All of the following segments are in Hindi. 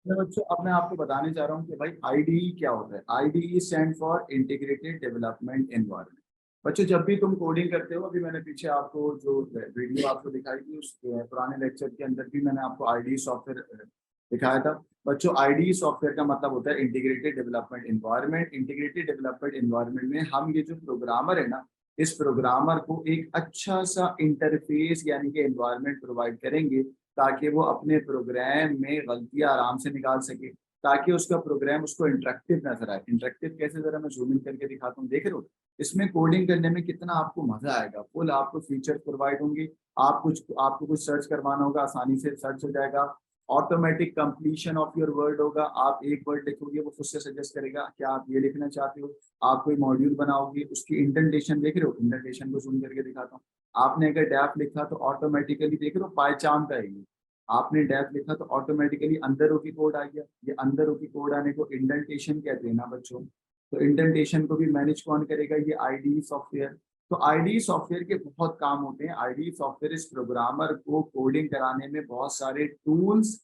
मैं बच्चों अब मैं आपको बताने जा रहा हूँ कि भाई आईडीई क्या होता है। IDE stand for integrated development environment. बच्चों जब भी तुम कोडिंग करते हो, अभी मैंने पीछे आपको जो वीडियो आपको दिखाई थी उस पुराने लेक्चर के अंदर भी मैंने आपको आईडीई सॉफ्टवेयर दिखाया था। बच्चों आईडीई सॉफ्टवेयर का मतलब होता है integrated development environment. Integrated development environment में हम ये जो प्रोग्रामर है ना, इस प्रोग्रामर को एक अच्छा सा इंटरफेस यानी कि एनवायरनमेंट प्रोवाइड करेंगे ताकि वो अपने प्रोग्राम में गलतियां आराम से निकाल सके, ताकि उसका प्रोग्राम उसको इंटरेक्टिव नजर आए। इंटरेक्टिव कैसे, जरा मैं जूम इन करके दिखाता हूँ, देख रहे हो इसमें कोडिंग करने में कितना आपको मजा आएगा। फुल आपको फीचर प्रोवाइड होंगे। आपको कुछ सर्च करवाना होगा, आसानी से सर्च हो जाएगा। Automatic completion of your word होगा। आप एक वर्ड लिखोगे वो खुद से सजेस्ट करेगा क्या आप ये लिखना चाहते हो। आप कोई मॉड्यूल बनाओगे, उसकी इंडेंटेशन देख रहे हो, इंडेंटेशन को जूम करके दिखाता हूँ। आपने अगर डैप लिखा तो ऑटोमेटिकली देख रहे हो पायचाम का है ये। आपने डैप लिखा तो ऑटोमेटिकली अंदर की कोड आ गया। ये अंदर की कोड आने को इंडेंटेशन कहते हैं ना बच्चों। तो इंडेंटेशन को भी मैनेज कौन करेगा, ये आईडी सॉफ्टवेयर। तो आईडी सॉफ्टवेयर के बहुत काम होते हैं। आईडी सॉफ्टवेयर इस प्रोग्रामर को कोडिंग कराने में बहुत सारे टूल्स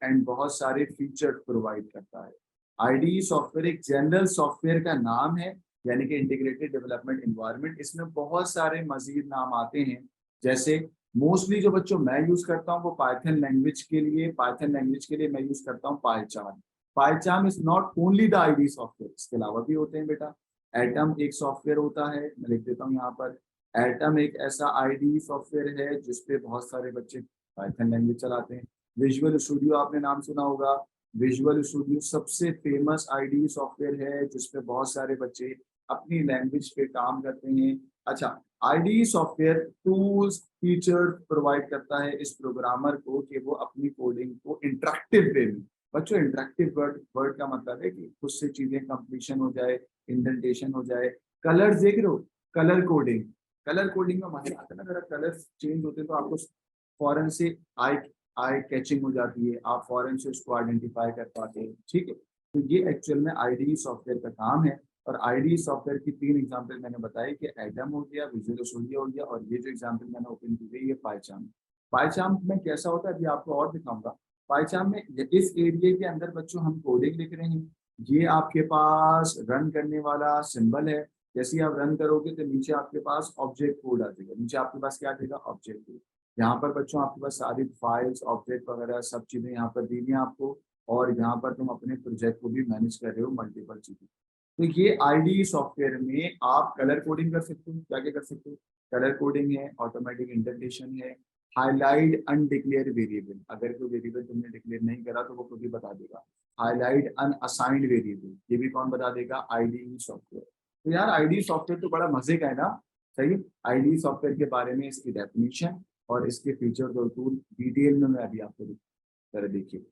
एंड बहुत सारे फीचर प्रोवाइड करता है। आईडी सॉफ्टवेयर एक जनरल सॉफ्टवेयर का नाम है, यानी कि इंटीग्रेटेड डेवलपमेंट एनवायरनमेंट। इसमें बहुत सारे मजीद नाम आते हैं। जैसे मोस्टली जो बच्चों मैं यूज करता हूँ वो पाइथन लैंग्वेज के लिए मैं यूज करता हूँ PyCharm. PyCharm is not only the IDE software, इसके अलावा भी होते हैं बेटा। एटम एक सॉफ्टवेयर होता है, मैं लिख देता हूँ यहाँ पर। एटम एक ऐसा आईडी सॉफ्टवेयर है जिसपे बहुत सारे बच्चे पाइथन लैंग्वेज चलाते हैं। विजुअल स्टूडियो आपने नाम सुना होगा। विजुअल स्टूडियो सबसे फेमस आईडी सॉफ्टवेयर है जिसपे बहुत सारे बच्चे अपनी लैंग्वेज पे काम करते हैं। अच्छा, ID software tools feature provide करता है इस प्रोग्रामर को कि वो अपनी कोडिंग को इंटरेक्टिव वे में। बच्चों इंटरेक्टिव वर्ड वर्ड का मतलब है कि खुद से चीजें कंप्लीशन हो जाए, इंडेंटेशन हो जाए। कलर देख रहे हो, कलर कोडिंग। कलर कोडिंग में मजा आता है ना, जरा कलर चेंज होते हैं तो आपको फॉरन से आई आई कैचिंग हो जाती है, आप फॉरन से उसको आइडेंटिफाई कर पाते हैं। ठीक है, तो ये एक्चुअल में आईडी सॉफ्टवेयर का काम है। और आईडी सॉफ्टवेयर की 3 एग्जाम्पल मैंने बताई कि एडम हो गया, विजुअल स्टूडियो हो गया, और ये जो एग्जाम्पल मैंने ओपन की है ये पाइचार्म। पाइचार्म में कैसा होता है अभी आपको और दिखाऊंगा। पाइचार्म में इस एरिया के अंदर बच्चों हम कोडिंग लिख रहे हैं। ये आपके पास रन करने वाला सिंबल है। जैसे ही आप रन करोगे तो नीचे आपके पास ऑब्जेक्ट कोड आ जाएगा। नीचे आपके पास क्या आ जाएगा, ऑब्जेक्ट कोड। यहाँ पर बच्चों आपके पास सारी फाइल्स ऑब्जेक्ट वगैरह सब चीजें यहाँ पर दी हैं आपको। और यहाँ पर तुम अपने प्रोजेक्ट को भी मैनेज कर रहे हो, मल्टीपल चीजें। तो ये आईडी सॉफ्टवेयर में आप कलर कोडिंग कर सकते हो। क्या क्या कर सकते हो, कलर कोडिंग है, ऑटोमेटिक इंडेंटेशन है, हाईलाइट अनडिक्लेयर वेरिएबल। अगर कोई वेरिएबल तुमने डिक्लेयर नहीं करा तो वो खुद ही बता देगा। हाईलाइट अनअसाइंड वेरिएबल, ये भी कौन बता देगा, आईडी सॉफ्टवेयर। तो यार आईडी सॉफ्टवेयर तो बड़ा मजे का है ना। सही। आईडी सॉफ्टवेयर के बारे में इसकी डेफिनेशन और इसके फीचर और टूल डिटेल में मैं अभी आपको जरा देखिए।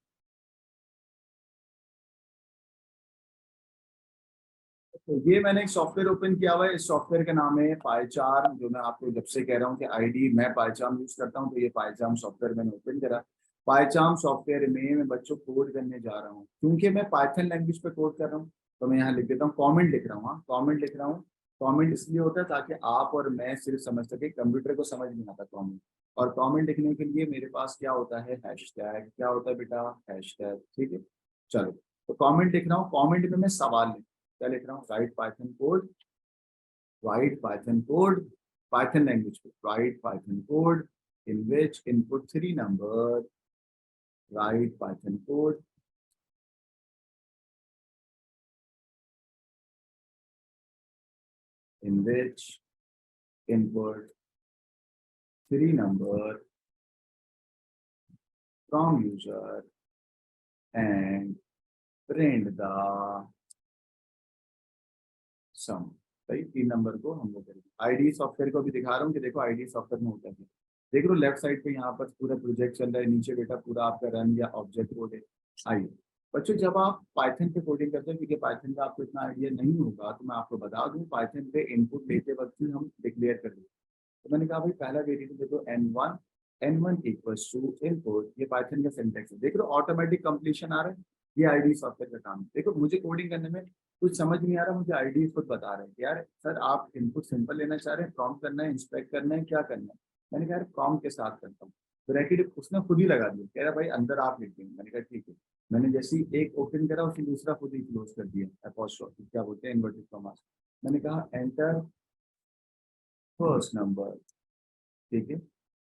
तो ये मैंने एक सॉफ्टवेयर ओपन किया हुआ है। इस सॉफ्टवेयर का नाम है पाइचार्म। जो मैं आपको जब से कह रहा हूँ कि आईडी मैं पाइचार्म यूज करता हूँ, तो ये पाइचार्म सॉफ्टवेयर मैंने ओपन करा। पाइचार्म सॉफ्टवेयर में मैं बच्चों कोड करने जा रहा हूँ, क्योंकि मैं पाइथन लैंग्वेज पे कोड कर रहा हूँ। तो मैं यहाँ लिख देता हूँ, कॉमेंट लिख रहा हूँ। हाँ, कॉमेंट लिख रहा हूँ। कॉमेंट इसलिए होता है ताकि आप और मैं सिर्फ समझ सके, कंप्यूटर को समझ नहीं आता कॉमेंट। और कॉमेंट लिखने के लिए मेरे पास क्या होता है, हैशटैग। क्या होता है बेटा, हैशटैग। ठीक है, चलो। तो कॉमेंट लिख रहा हूँ। कॉमेंट में मैं सवाल लिख, क्या लिख रहा हूँ, write Python code, write Python code, Python language को, write Python code in which input 3 number, write Python code in which input 3 number from user and print the सम। भाई 3 नंबर को हम लोग करेंगे। आईडी सॉफ्टवेयर को भी दिखा रहा हूँ कि देखो आईडी सॉफ्टवेयर में होता है। देख लो लेफ्ट साइड पे यहाँ पर पूरा प्रोजेक्ट चल रहा है, नीचे बेटा पूरा आपका रन या ऑब्जेक्ट कोड है। आइए बच्चों, जब आप पाइथन पे कोडिंग करते हैं, क्योंकि पाइथन का आपको इतना आइडिया नहीं होगा, तो मैं आपको बता दूं पाइथन पे इनपुट लेते वक्त ही हम डिक्लेयर कर देते। तो मैंने कहा भाई पहला वेरिएबल देखो n1, n1 equals to input. ये पाइथन का सिंटैक्स है, देख लो ऑटोमेटिक कंप्लीशन आ रहा है। ये आईडी सॉफ्टवेयर का काम है। देखो मुझे कोडिंग करने में कुछ समझ नहीं आ रहा, मुझे आईडी खुद बता रहे हैं कि यार सर आप इनपुट सिंपल लेना चाह रहे हैं, प्रॉम्प्ट करना है, इंस्पेक्ट करना है, क्या करना है। मैंने कहा यार प्रॉम्प्ट के साथ करता हूँ। ब्रैकेट उसने खुद ही लगा दिया, कह रहा भाई अंदर आप लिख देंगे। मैंने कहा ठीक है। मैंने जैसे ही एक ओपन करा उसने दूसरा खुद ही क्लोज कर दिया, अपॉस्ट्रोफी क्या बोलते हैं इन्वर्टेड कॉमास। मैंने कहा एंटर फर्स्ट नंबर, ठीक है।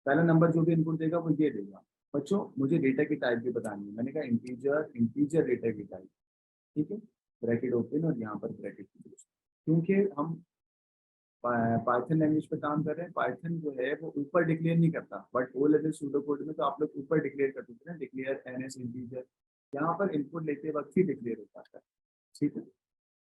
पहला नंबर जो भी इनपुट देगा वो ये देगा। बच्चों मुझे डेटा की टाइप भी बतानी है। मैंने कहा इंटीजर, इंटीजर डेटा की टाइप, ठीक है। ब्रैकेट ओपन और यहाँ पर ब्रैकेट क्लोज। क्योंकि हम पाइथन लैंग्वेज पे काम कर रहे हैं, पाइथन जो है वो ऊपर डिक्लेयर नहीं करता, but O level pseudo code में तो आप लोग ऊपर डिक्लेयर कर देते हैं, डिक्लेयर एनएस इंटीजर। यहाँ पर इनपुट लेते वक्त ही डिक्लेयर होता है, ठीक है।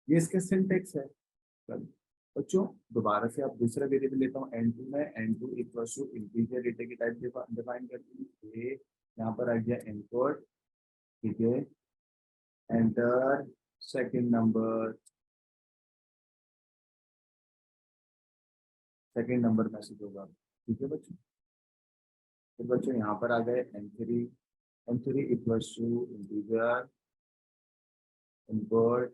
ये इसका सिंटेक्स है। चलो बच्चों दोबारा से आप दूसरा वेरिएबल लेता हूँ एन टू में, N two equal to integer data की टाइप डिफाइन कर दी। ये यहाँ पर आ गया इनपुट, ठीक है। Enter second number, second number message होगा, ठीक है बच्चों। तो बच्चों यहाँ पर आ गए N three equals to integer input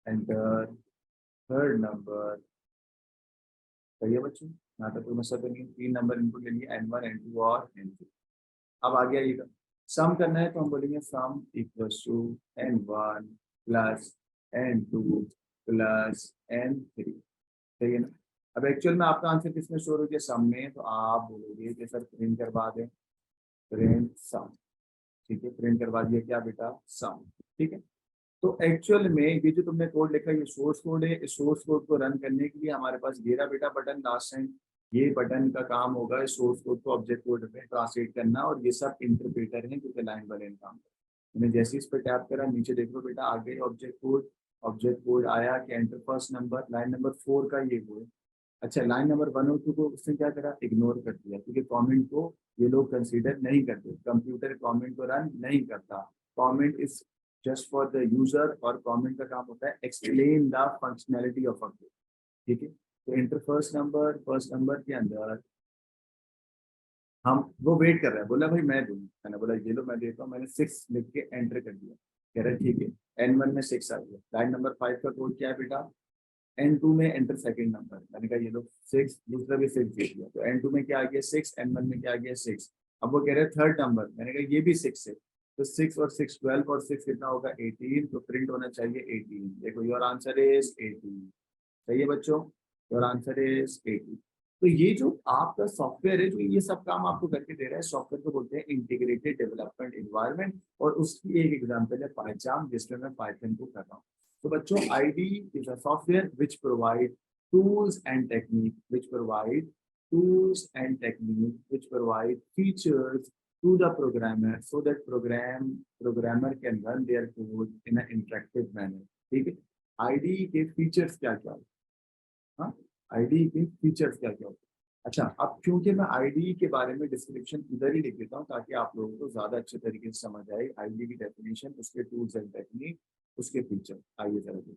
enter third number, सही है बच्चों। यहाँ तक कोई मसला तो नहीं। तीन नंबर इनपुट ले लिए एन वन एन टू और एन थ्री। अब आ गया ये सम करना है तो हम बोलेंगे sum equals to N one plus N two plus N three, सही है ना। अब एक्चुअल में आपका आंसर किसमें स्टोर हो गया, सम में, तो आप बोलोगे कि सर प्रिंट करवा दें, प्रिंट सम, ठीक है। प्रिंट करवा दिया क्या बेटा, सम, ठीक है। तो एक्चुअल में ये जो तुमने कोड लिखा है ये सोर्स कोड है। इस सोर्स कोड को रन करने के लिए हमारे पास ये रहा बेटा बटन लास्ट टाइम। ये बटन का काम होगा इस सोर्स कोड को ऑब्जेक्ट कोड में ट्रांसलेट करना, और ये सब इंटरप्रेटर है क्योंकि लाइन बाय लाइन काम है। मैंने जैसे इस पर टैप करा नीचे देखो बेटा आ गए ऑब्जेक्ट कोड। ऑब्जेक्ट कोड आया कि enter first number, line number 4 का ये वो है। अच्छा लाइन नंबर 1 और 2 को उसने क्या करा, इग्नोर कर दिया, क्योंकि कमेंट को ये लोग कंसीडर नहीं करते, कंप्यूटर कमेंट को रन नहीं करता। Comment is just for the user, और कमेंट का काम होता है explain the functionality of a code, ठीक है। तो इंटर फर्स्ट नंबर के अंदर हम वो वेट कर रहे हैं, बोला भाई मैं दूँ, मैंने बोला ये लो मैं देता हूँ। मैंने 6 लिख के एंटर कर दिया, कह रहा है ठीक है। N1 में 6 आ गया। लाइन नंबर 5 का कोड क्या है बेटा, N2 में एंटर सेकंड नंबर। मैंने कहा ये लो 6, दूसरा भी 6 दे दिया, तो N2 में क्या आ गया 6, N1 में क्या आ गया 6। अब वो कह रहे हैं थर्ड नंबर, मैंने कहा ये भी 6 है, तो 6 और 6 12 और 6 कितना होगा 18, तो प्रिंट होना चाहिए 18। देखो योर आंसर इज 18, सही है बच्चों, योर आंसर इज 18। तो ये जो आपका सॉफ्टवेयर है जो ये सब काम आपको करके दे रहा है, सॉफ्टवेयर को बोलते हैं इंटीग्रेटेड डेवलपमेंट एनवायरनमेंट, और उसकी एक एग्जांपल है पाइथन, जिसमें मैं पाइथन को कर रहा हूँ। तो बच्चों ID is a software which provide tools and technique, which provide tools and technique, which provide features to the programmer so that programmer can run their code in an interactive manner, ठीक है। आईडी के फीचर्स क्या क्या, हाँ, आईडी के फीचर्स क्या क्या होते हैं। अच्छा अब क्योंकि मैं आईडी के बारे में डिस्क्रिप्शन इधर ही लिख देता हूँ ताकि आप लोगों को ज्यादा अच्छे तरीके से समझ आए आईडी की डेफिनेशन, उसके टूल्स एंड टेक्निक, उसके फीचर। आइए जरा देखिए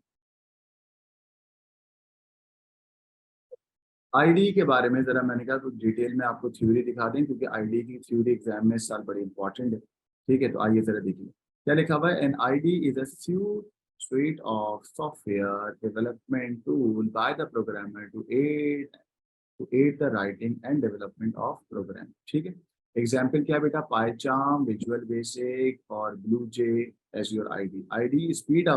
आईडी के बारे में जरा, मैंने कहा कुछ डिटेल में आपको थ्योरी दिखा दें क्योंकि आईडी की थ्योरी एग्जाम में इस साल बड़ी इंपॉर्टेंट है, ठीक है। तो आइए जरा देखिए क्या लिखा हुआ है। An IDE is a suite of software development tool by the programmer to aid the writing and development of program, ठीक है। एग्जाम्पल क्या बेटा, पाइचार्म, विजुअल बेसिक और blue J as your IDE. IDE speed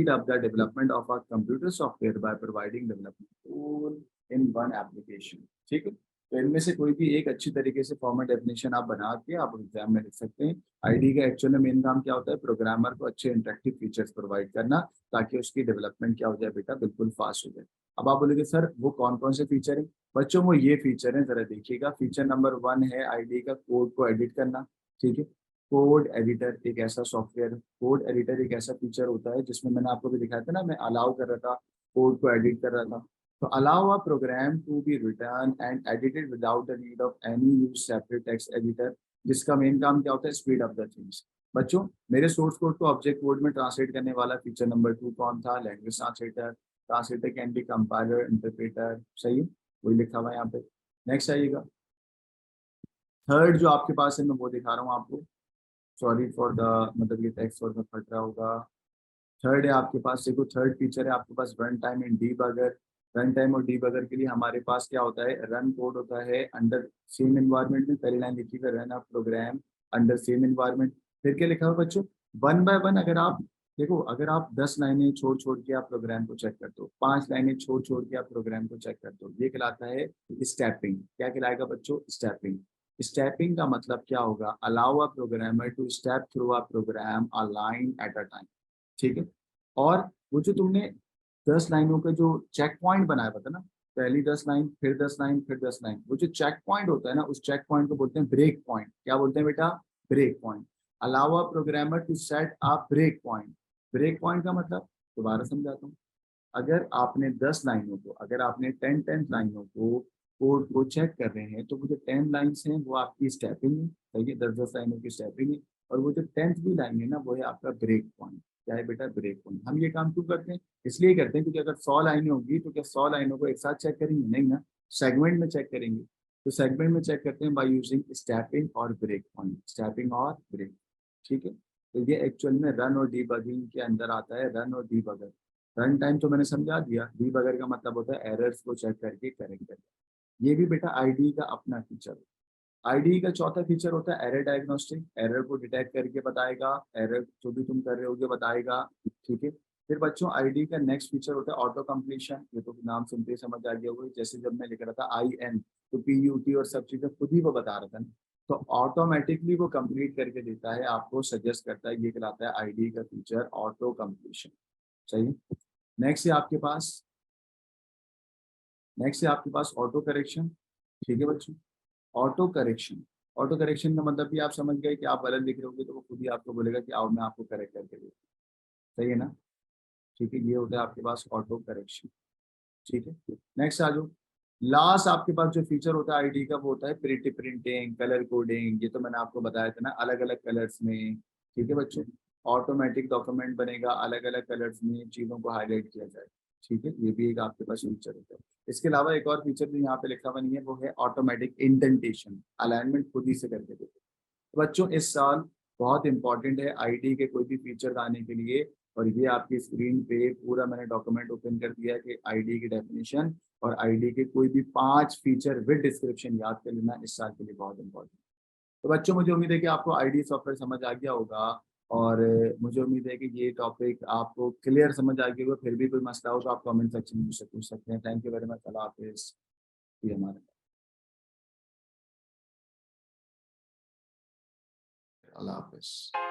up the development of a computer software by providing development tool in one application, ठीक है। तो इनमें से कोई भी एक अच्छी तरीके से फॉर्मेट डेफिनेशन आप बना के आप एग्जाम में लिख सकते हैं। आईडी का एक्चुअल में मेन काम क्या होता है, प्रोग्रामर को अच्छे इंटरेक्टिव फीचर्स प्रोवाइड करना ताकि उसकी डेवलपमेंट क्या हो जाए बेटा, बिल्कुल फास्ट हो जाए। अब आप बोलेंगे सर वो कौन कौन से फीचर है, बच्चों वो ये फीचर है, जरा देखिएगा। फीचर नंबर 1 है आईडी का कोड को एडिट करना, ठीक है। कोड एडिटर एक ऐसा सॉफ्टवेयर, कोड एडिटर एक ऐसा फीचर होता है जिसमें मैंने आपको भी दिखाया था ना, मैं अलाउ कर रहा था, कोड को एडिट कर रहा था। तो allow a program to be written and edited without the need of any use separate text editor, जिसका मेन काम क्या होता है, स्पीड अप द थिंग्स। बच्चों मेरे सोर्स कोड को ऑब्जेक्ट कोड में ट्रांसलेट करने वाला फीचर नंबर 2 कौन था, language translator. Translator can be compiler, interpreter, सही है, वही लिखा हुआ है यहाँ पे। नेक्स्ट आइएगा, थर्ड जो आपके पास है मैं वो दिखा रहा हूँ आपको, सॉरी फॉर द, मतलब ये टेक्स्ट थोड़ा सा फट रहा होगा। थर्ड है आपके पास, देखो थर्ड फीचर है आपके पास run time in debugger. Run time और डीबगर के लिए हमारे पास क्या होता है, रन कोड होता है अंडर सेम एनवायरनमेंट में, पहली लाइन लिखी हुई run a program under same environment. फिर क्या लिखा हुआ बच्चों, वन बाय वन, अगर आप देखो, अगर आप 10 लाइनें छोड़ छोड़ के आप प्रोग्राम को चेक करते हो, 5 लाइनें छोड़ छोड़ के आप प्रोग्राम को चेक करते हो, ये कहलाता है स्टेपिंग। क्या कहलाएगा बच्चों, स्टेपिंग। स्टेपिंग का मतलब क्या होगा, allow a programmer to step through a program a line at a time. ठीक है। और वो जो तुमने 10 लाइनों का जो चेक पॉइंट बनाया हुआ था ना, पहली 10 लाइन, फिर 10 लाइन, फिर 10 लाइन, वो जो चेक पॉइंट होता है ना, उस चेक पॉइंट को बोलते हैं ब्रेक पॉइंट। क्या बोलते हैं बेटा, break point. Allow a programmer to set a break point. Break point का मतलब, दोबारा समझाता हूँ, अगर आपने 10 लाइनों को, अगर आपने 10 लाइनों को कोड को चेक कर रहे हैं, तो वो जो 10 लाइन्स हैं वो आपकी स्टेपिंग है, सही है, 10 लाइनों की स्टेपिंग है। और वो जो 10वीं लाइन है ना, वो है आपका ब्रेक पॉइंट। क्या है बेटा, ब्रेक पॉइंट। हम ये काम क्यों करते हैं, इसलिए करते हैं क्योंकि अगर 100 लाइनें होगी तो क्या 100 लाइनों को एक साथ चेक करेंगे, नहीं ना, सेगमेंट में चेक करेंगे। तो सेगमेंट में चेक करते हैं बाय यूजिंग स्टेपिंग और ब्रेक पॉइंट, स्टेपिंग और ब्रेक। ठीक है। तो ये एक्चुअल में रन और डीबगिंग के अंदर आता है, रन और डीबगर। रन टाइम तो मैंने समझा दिया, डीबगर का मतलब होता है एरर्स को चेक करके करेक्ट करना। ये भी बेटा आईडी का अपना फीचर है। आईडी का चौथा फीचर होता है एरर डायग्नोस्टिक, एरर को डिटेक्ट करके बताएगा, एरर जो भी तुम कर रहे होगे बताएगा। ठीक है। फिर बच्चों आईडी का नेक्स्ट फीचर होता है ऑटो कंप्लीशन। ये तो नाम सुनते ही समझ आ गया होगा, जैसे जब मैं लिख रहा था आई एन, तो पी यू टी और सब चीजें खुद ही वो बता रहा था ना, तो ऑटोमेटिकली वो कंप्लीट करके देता है, आपको सजेस्ट करता है। ये कहलाता है आईडी का फीचर ऑटो कंप्लीशन। सही। नेक्स्ट है आपके पास, नेक्स्ट है आपके पास ऑटो करेक्शन। ठीक है बच्चों। ऑटो करेक्शन, ऑटो करेक्शन का मतलब भी आप समझ गए कि आप गलत लिख रहे होगे तो वो खुद ही आपको बोलेगा कि आओ मैं आपको करेक्ट करके दूँ। सही है ना। ठीक है, ये होता है आपके पास ऑटो करेक्शन। ठीक है। नेक्स्ट आ जाओ। लास्ट आपके पास जो फीचर होता है आईडी का, वो होता है प्रिंट प्रिंटिंग, कलर कोडिंग। ये तो मैंने आपको बताया था ना, अलग अलग कलर्स में। ठीक है बच्चों। ऑटोमेटिक डॉक्यूमेंट बनेगा, अलग अलग कलर्स में चीज़ों को हाईलाइट किया जाए। ठीक है, ये भी एक आपके पास फीचर होता है। इसके अलावा एक और फीचर जो यहाँ पे लिखा हुआ नहीं है, वो है ऑटोमेटिक इंडेंटेशन, अलाइनमेंट खुद ही से करके देते हैं। बच्चों इस साल बहुत इंपॉर्टेंट है आईडी के कोई भी फीचर आने के लिए, और ये आपकी स्क्रीन पे पूरा मैंने डॉक्यूमेंट ओपन कर दिया है कि आईडी की डेफिनेशन और आईडी के कोई भी 5 फीचर विद डिस्क्रिप्शन याद कर लेना, इस साल के लिए बहुत इंपॉर्टेंट। तो बच्चों मुझे उम्मीद है कि आपको आईडी सॉफ्टवेयर समझ आ गया होगा, और मुझे उम्मीद है कि ये टॉपिक आपको क्लियर समझ आ गया होगा। फिर भी कोई मसला हो तो आप कमेंट सेक्शन में मुझसे पूछ सकते हैं। Thank you very much. अल्लाह हाफिज़। ये हमारा, अल्लाह हाफिज़।